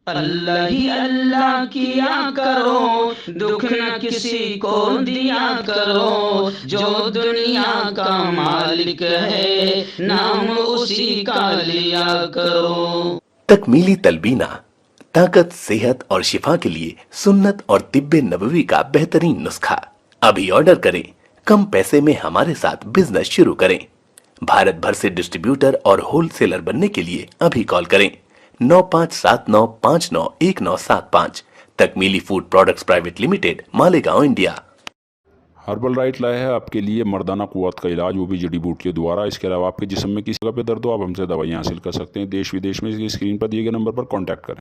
اللہ ہی اللہ کیا کرو، دکھ نہ کسی کو دیا کرو، جو دنیا کا مالک ہے نام اسی کا لیا کرو۔ تکمیلی تلبینہ طاقت، صحت اور شفا کے لیے سنت اور طب نبوی کا بہترین نسخہ۔ ابھی آرڈر کریں، کم پیسے میں ہمارے ساتھ بزنس شروع کریں۔ بھارت بھر سے ڈسٹریبیوٹر اور ہول سیلر بننے کے لیے ابھی کال کریں 9579591975۔ Takmili food products private limited, Malegaon, India. Herbal right لائے ہے آپ کے لیے مردانہ قوت کا علاج، وہ بھی جڑی بوٹیوں دوارا۔ اس کے علاوہ آپ کے جسم میں کسی جگہ پہ درد ہو، آپ ہم سے دوائیاں حاصل کر سکتے ہیں دیش ودیش میں۔ اسکرین پر دیے گئے نمبر پر کانٹیکٹ کریں۔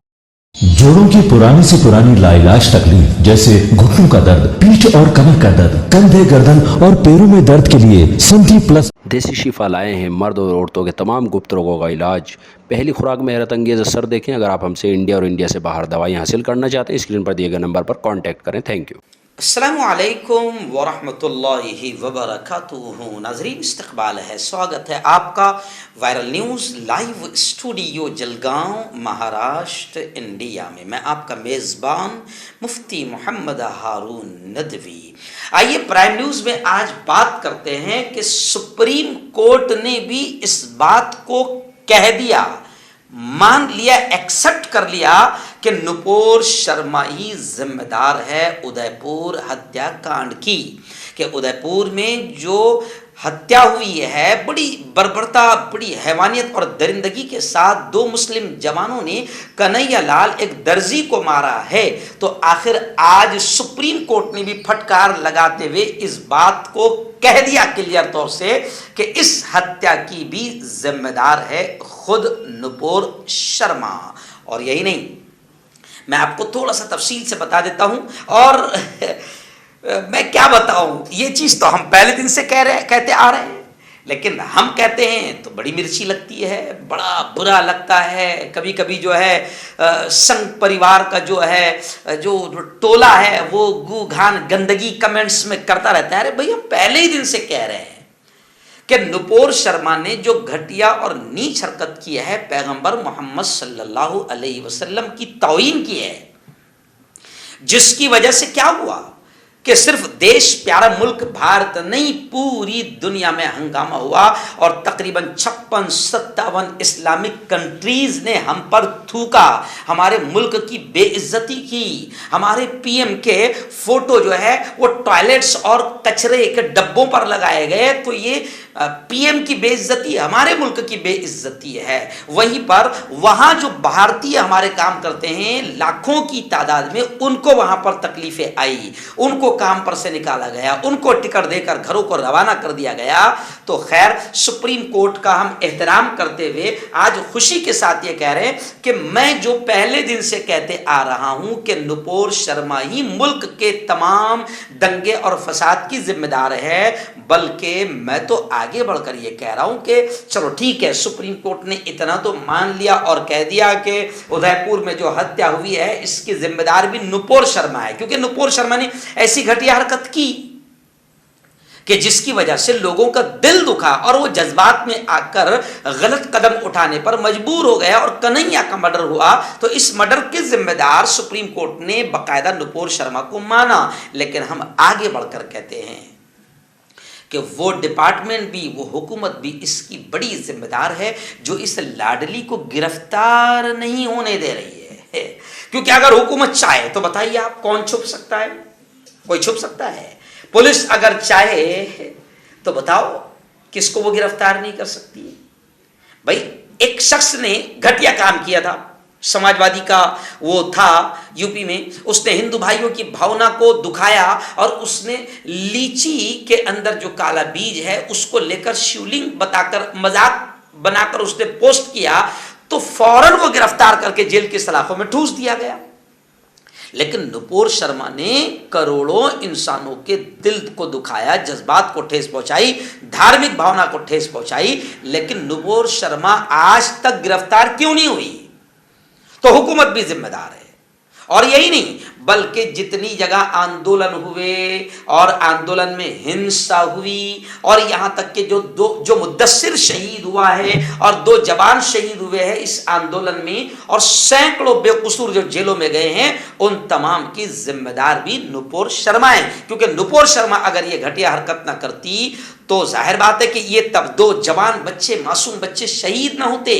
جوڑوں کی پرانی سے پرانی لاعلاج تکلیف جیسے گھٹنوں کا درد، پیٹھ اور کمر کا درد، کندھے، گردن اور پیروں میں درد کے لیے سنٹی پلس دیسی شفا لائے ہیں مرد اور عورتوں کے تمام گپت روگوں کا علاج۔ پہلی خوراک میں حیرت انگیز اثر دیکھیں۔ اگر آپ ہم سے انڈیا اور انڈیا سے باہر دوائیں حاصل کرنا چاہتے ہیں، اسکرین پر دیے گئے نمبر پر کانٹیکٹ کریں۔ Thank you. السلام علیکم ورحمۃ اللہ وبرکاتہ۔ ناظرین، استقبال ہے، سواگت ہے آپ کا viral news live studio Jalgaon, Maharashtra, India میں۔ میں آپ کا میزبان مفتی محمد ہارون ندوی۔ آئیے پرائم نیوز میں آج بات کرتے ہیں کہ سپریم کورٹ نے بھی اس بات کو کہہ دیا، مان لیا، ایکسپٹ کر لیا کہ نپور شرما ہی ذمہ دار ہے ادے پور ہتیا کانڈ کی، کہ ادے پور میں جو ہتیا ہوئی ہے بڑی بربرتا، بڑی حیوانیت اور درندگی کے ساتھ دو مسلم جوانوں نے کنہیا لال ایک درزی کو مارا ہے، تو آخر آج سپریم کورٹ نے بھی پھٹکار لگاتے ہوئے اس بات کو کہہ دیا کلیئر طور سے کہ اس ہتیا کی بھی ذمہ دار ہے خود نپور شرما۔ اور یہی نہیں، میں آپ کو تھوڑا سا تفصیل سے بتا دیتا ہوں، اور میں کیا بتاؤں، یہ چیز تو ہم پہلے دن سے کہتے آ رہے ہیں، لیکن ہم کہتے ہیں تو بڑی مرچی لگتی ہے، بڑا برا لگتا ہے۔ کبھی کبھی جو ہے سنگ پریوار کا جو ٹولہ ہے وہ گو گھان گندگی کمنٹس میں کرتا رہتا ہے۔ ارے بھئی، ہم پہلے ہی دن سے کہہ رہے ہیں کہ نپور شرما نے جو گھٹیا اور نیچ حرکت کی ہے، پیغمبر محمد صلی اللہ علیہ وسلم کی توہین کی ہے، جس کی وجہ سے کیا ہوا کہ صرف دیش پیارا ملک بھارت نہیں، پوری دنیا میں ہنگامہ ہوا، اور تقریباً 56-57 اسلامک کنٹریز نے ہم پر تھوکا، ہمارے ملک کی بے عزتی کی۔ ہمارے پی ایم کے فوٹو جو ہے وہ ٹوائلٹس اور کچرے کے ڈبوں پر لگائے گئے، تو یہ پی ایم کی بے عزتی، ہمارے ملک کی بے عزتی ہے۔ وہیں پر وہاں جو بھارتی ہمارے کام کرتے ہیں لاکھوں کی تعداد میں، ان کو وہاں پر تکلیفیں آئی، ان کو کام پر سے نکالا گیا، ان کو ٹکٹ دے کر گھروں کو روانہ کر دیا گیا۔ تو خیر، سپریم کورٹ کا ہم احترام کرتے ہوئے آج خوشی کے ساتھ یہ کہہ رہے ہیں کہ میں جو پہلے دن سے کہتے آ رہا ہوں کہ نپور شرما ہی ملک کے تمام دنگے اور فساد کی ذمہ دار ہے، بلکہ میں تو آگے بڑھ کر یہ کہہ رہا ہوں کہ چلو ٹھیک ہے، سپریم کورٹ نے اتنا تو مان لیا اور کہہ دیا کہ ادے پور میں جو ہتیا ہوئی ہے اس کی ذمہ دار بھی نپور شرما ہے، کیونکہ نپور شرما نے ایسی گھٹیا حرکت کی کہ جس کی وجہ سے لوگوں کا دل دکھا، اور وہ جذبات میں آ کر غلط قدم اٹھانے پر مجبور ہو گیا اور کنہیا کا مرڈر ہوا۔ تو اس مرڈر کے ذمہ دار سپریم کورٹ نے باقاعدہ نپور شرما کو مانا، لیکن ہم آگے بڑھ کر کہتے ہیں کہ وہ ڈپارٹمنٹ بھی، وہ حکومت بھی اس کی بڑی ذمہ دار ہے جو اس لاڈلی کو گرفتار نہیں ہونے دے رہی ہے۔ کیونکہ اگر حکومت چاہے تو بتائیے آپ، کون چھپ سکتا ہے؟ کوئی چھپ سکتا ہے؟ پولیس اگر چاہے تو بتاؤ کس کو وہ گرفتار نہیں کر سکتی؟ بھائی، ایک شخص نے گھٹیا کام کیا تھا، سماج وادی کا وہ تھا یو پی میں، اس نے ہندو بھائیوں کی بھاونا کو دکھایا، اور اس نے لیچی کے اندر جو کالا بیج ہے اس کو لے کر شیولنگ بتا کر، مذاق بنا کر اس نے پوسٹ کیا، تو فوراً وہ گرفتار کر کے جیل کی سلاخوں میں ٹھوس دیا گیا۔ لیکن نپور شرما نے کروڑوں انسانوں کے دل کو دکھایا، جذبات کو ٹھیس پہنچائی، دھارمک بھاونا کو ٹھیس پہنچائی، لیکن نپور شرما آج تک گرفتار کیوں نہیں ہوئی؟ تو حکومت بھی ذمہ دار ہے، اور یہی نہیں بلکہ جتنی جگہ آندولن ہوئے اور آندولن میں ہنسا ہوئی اور یہاں تک کہ جو مدثر شہید ہوا ہے اور 2 جوان شہید ہوئے ہیں اس آندولن میں اور سینکڑوں بے قصور جو جیلوں میں گئے ہیں، ان تمام کی ذمہ دار بھی نپور شرما ہے، کیونکہ نپور شرما اگر یہ گھٹیا حرکت نہ کرتی تو ظاہر بات ہے کہ یہ تب 2 جوان بچے، معصوم بچے شہید نہ ہوتے،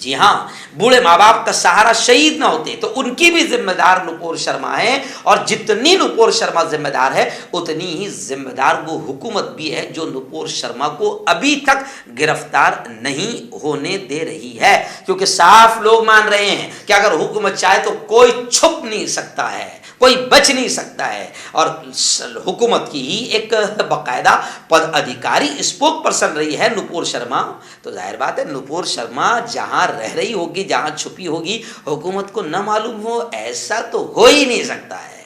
جی ہاں بوڑھے ماں باپ کا سہارا شہید نہ ہوتے، تو ان کی بھی ذمہ دار نپور شرما ہے، اور جتنی نپور شرما ذمہ دار ہے اتنی ہی ذمہ دار وہ حکومت بھی ہے جو نپور شرما کو ابھی تک گرفتار نہیں ہونے دے رہی ہے، کیونکہ صاف لوگ مان رہے ہیں کہ اگر حکومت چاہے تو کوئی چھپ نہیں سکتا ہے، کوئی بچ نہیں سکتا ہے، اور حکومت کی ہی ایک باقاعدہ پد ادھیکاری اسپوک پرسن رہی ہے نپور شرما، تو ظاہر بات ہے نپور شرما جہاں رہ رہی ہوگی، جہاں چھپی ہوگی، حکومت کو نہ معلوم ہو ایسا تو ہو ہی نہیں سکتا ہے۔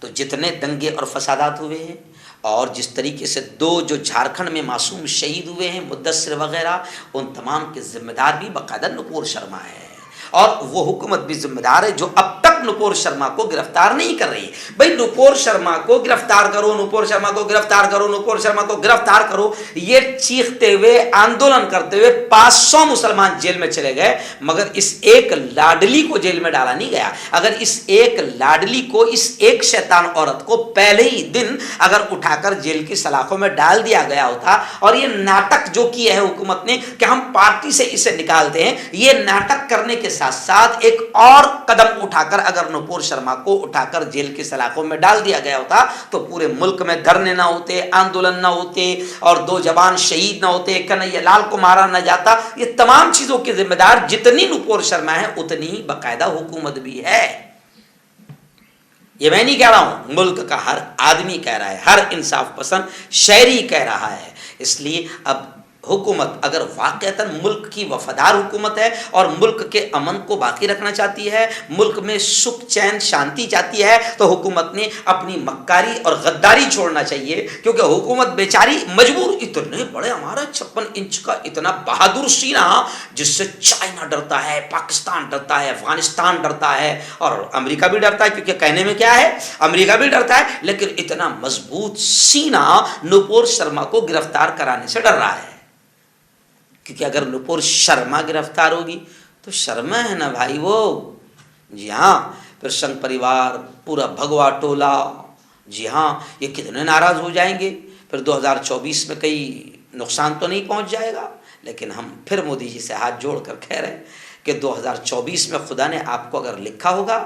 تو جتنے دنگے اور فسادات ہوئے ہیں اور جس طریقے سے 2 جو جھارکھنڈ میں معصوم شہید ہوئے ہیں مدثر وغیرہ، ان تمام کے ذمہ دار بھی باقاعدہ نپور شرما ہے، اور وہ حکومت بھی ذمہ دار ہے جو اب تک نپور شرما کو گرفتار نہیں کر رہی۔ بھائی نپور شرما کو گرفتار کرو، نپور شرما کو گرفتار کرو، نپور شرما کو گرفتار کرو، یہ چیختے ہوئے آندولن کرتے ہوئے 500 مسلمان جیل میں چلے گئے، مگر اس ایک لاڈلی کو جیل میں ڈالا نہیں گیا۔ اگر اس ایک لاڈلی کو، اس ایک شیطان عورت کو پہلے ہی دن اگر اٹھا کر جیل کی سلاخوں میں ڈال دیا گیا ہوتا، اور یہ ناٹک جو کیا ہے حکومت نے کہ ہم پارٹی سے اسے نکالتے ہیں، یہ ناٹک کرنے کے ساتھ ساتھ ایک اور قدم اٹھا کر اگر نپور شرما کو اٹھا کر جیل کی سلاخوں میں ڈال دیا گیا ہوتا تو پورے ملک میں دھرنے نہ ہوتے، آندولن نہ ہوتے، اور 2 جوان شہید نہ ہوتے، کنہیا لال کو مارا نہ جاتا۔ یہ تمام چیزوں کے ذمہ دار جتنی نپور شرما ہے اتنی ہی باقاعدہ حکومت بھی ہے۔ یہ میں نہیں کہہ رہا ہوں، ملک کا ہر آدمی کہہ رہا ہے، ہر انصاف پسند شہری کہہ رہا ہے۔ اس لیے اب حکومت اگر واقعتاً ملک کی وفادار حکومت ہے اور ملک کے امن کو باقی رکھنا چاہتی ہے، ملک میں سکھ چین شانتی چاہتی ہے، تو حکومت نے اپنی مکاری اور غداری چھوڑنا چاہیے، کیونکہ حکومت بیچاری مجبور، اتنے بڑے ہمارا 56 انچ کا اتنا بہادر سینہ جس سے چائنا ڈرتا ہے، پاکستان ڈرتا ہے، افغانستان ڈرتا ہے، اور امریکہ بھی ڈرتا ہے، کیونکہ کہنے میں کیا ہے امریکہ بھی ڈرتا ہے، لیکن اتنا مضبوط سینہ نپور شرما کو گرفتار کرانے سے ڈر رہا ہے، کیونکہ اگر نپور شرما گرفتار ہوگی تو شرما ہے نا بھائی وہ، جی ہاں، پھر سنگھ پریوار، پورا بھگوا ٹولہ، جی ہاں، یہ کتنے ناراض ہو جائیں گے، پھر 2024 میں کئی نقصان تو نہیں پہنچ جائے گا، لیکن ہم پھر مودی جی سے ہاتھ جوڑ کر کہہ رہے ہیں کہ 2024 میں خدا نے آپ کو اگر لکھا ہوگا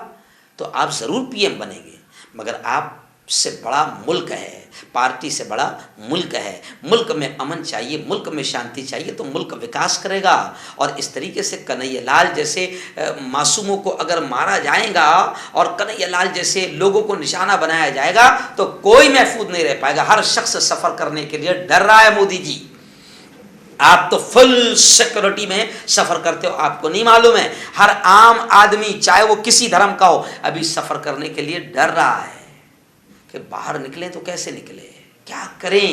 تو آپ ضرور پی ایم بنیں گے، مگر آپ سے بڑا ملک ہے، پارٹی سے بڑا ملک ہے، ملک میں امن چاہیے، ملک میں شانتی چاہیے تو ملک وکاس کرے گا، اور اس طریقے سے کنہیا لال جیسے معصوموں کو اگر مارا جائے گا اور کنہیا لال جیسے لوگوں کو نشانہ بنایا جائے گا تو کوئی محفوظ نہیں رہ پائے گا، ہر شخص سفر کرنے کے لیے ڈر رہا ہے۔ مودی جی آپ تو فل سیکورٹی میں سفر کرتے ہو، آپ کو نہیں معلوم ہے، ہر عام آدمی چاہے وہ کسی دھرم کا ہو ابھی سفر کرنے کے لیے ڈر رہا ہے کہ باہر نکلیں تو کیسے نکلیں، کیا کریں،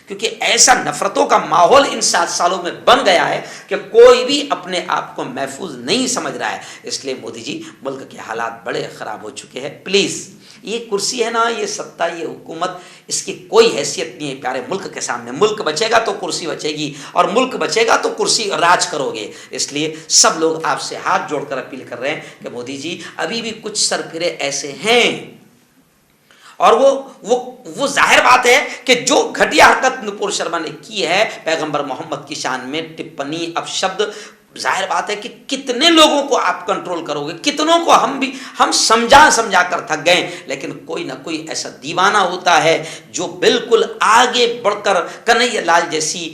کیونکہ ایسا نفرتوں کا ماحول ان 7 سالوں میں بن گیا ہے کہ کوئی بھی اپنے آپ کو محفوظ نہیں سمجھ رہا ہے۔ اس لیے مودی جی ملک کے حالات بڑے خراب ہو چکے ہیں، پلیز یہ کرسی ہے نا، یہ ستا، یہ حکومت، اس کی کوئی حیثیت نہیں ہے پیارے ملک کے سامنے۔ ملک بچے گا تو کرسی بچے گی، اور ملک بچے گا تو کرسی راج کرو گے۔ اس لیے سب لوگ آپ سے ہاتھ جوڑ کر اپیل کر رہے ہیں کہ مودی جی ابھی بھی کچھ سرپھرے ایسے ہیں، اور وہ ظاہر بات ہے کہ جو گھٹیا حرکت نپور شرما نے کی ہے پیغمبر محمد کی شان میں ٹپنی، اب شبد، ظاہر بات ہے کہ کتنے لوگوں کو آپ کنٹرول کرو گے، کتنوں کو ہم سمجھا کر تھک گئے، لیکن کوئی نہ کوئی ایسا دیوانہ ہوتا ہے جو بالکل آگے بڑھ کر کنہیا لال جیسی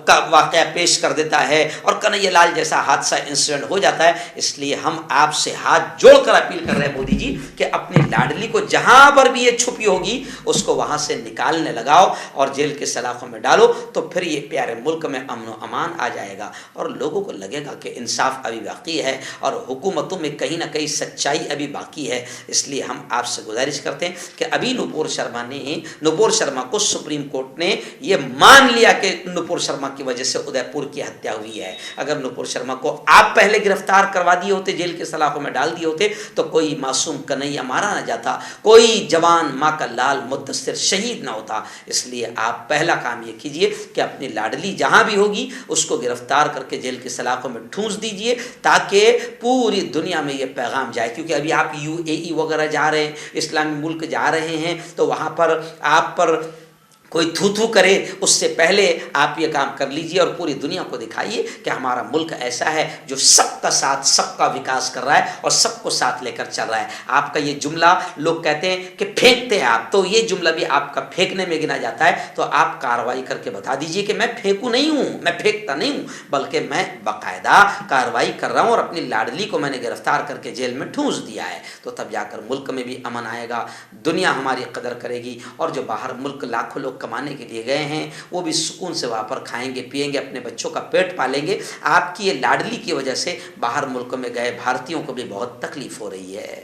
کا واقعہ پیش کر دیتا ہے، اور کنہیا لال جیسا حادثہ انسیڈنٹ ہو جاتا ہے۔ اس لیے ہم آپ سے ہاتھ جوڑ کر اپیل کر رہے ہیں مودی جی کہ اپنی لاڈلی کو جہاں پر بھی یہ چھپی ہوگی اس کو وہاں سے نکالنے لگاؤ اور جیل کے سلاخوں میں ڈالو، تو پھر یہ پیارے ملک میں امن و امان آ جائے گا، اور لوگوں کو لگے گا کہ انصاف ابھی باقی ہے اور حکومتوں میں کہیں نہ کہیں سچائی ابھی باقی ہے. اس لیے ہم آپ سے گزارش کرتے ہیں کہ ابھی نپور شرما کو سپریم کورٹ نے یہ مان لیا کہ نپور شرما کی وجہ سے ادے پور کی ہتیا ہوئی ہے. اگر نپور شرما کو آپ پہلے گرفتار کروا دیے ہوتے, جیل کے سلاخوں میں ڈال دیے ہوتے, تو کوئی معصوم کنہیا مارا نہ جاتا, کوئی جوان ماں کا لال مدثر شہید نہ ہوتا. اس لیے آپ پہلا کام یہ کیجئے کہ اپنی لاڈلی جہاں بھی ہوگی اس کو گرفتار کر کے جیل کے سلاخوں میں ٹھونس دیجئے, تاکہ پوری دنیا میں یہ پیغام جائے. کیونکہ ابھی آپ UAE وغیرہ جا رہے ہیں, اسلامی ملک جا رہے ہیں, تو وہاں پر آپ پر کوئی تھو کرے اس سے پہلے آپ یہ کام کر لیجئے اور پوری دنیا کو دکھائیے کہ ہمارا ملک ایسا ہے جو سب کا ساتھ, سب کا وکاس کر رہا ہے اور سب کو ساتھ لے کر چل رہا ہے. آپ کا یہ جملہ لوگ کہتے ہیں کہ پھینکتے ہیں آپ, تو یہ جملہ بھی آپ کا پھینکنے میں گنا جاتا ہے. تو آپ کارروائی کر کے بتا دیجئے کہ میں پھینکوں نہیں ہوں, میں پھینکتا نہیں ہوں, بلکہ میں باقاعدہ کارروائی کر رہا ہوں اور اپنی لاڈلی کو میں نے گرفتار کر کے جیل میں ٹھونس دیا ہے. تو تب جا کر ملک میں بھی امن آئے گا, دنیا ہماری قدر کرے گی, اور جو باہر ملک لاکھوں لوگ کمانے کے لیے گئے ہیں وہ بھی سکون سے وہاں پر کھائیں گے, پیئیں گے, اپنے بچوں کا پیٹ پالیں گے. آپ کی یہ لاڈلی کی وجہ سے باہر ملکوں میں گئے بھارتیوں کو بھی بہت تکلیف ہو رہی ہے.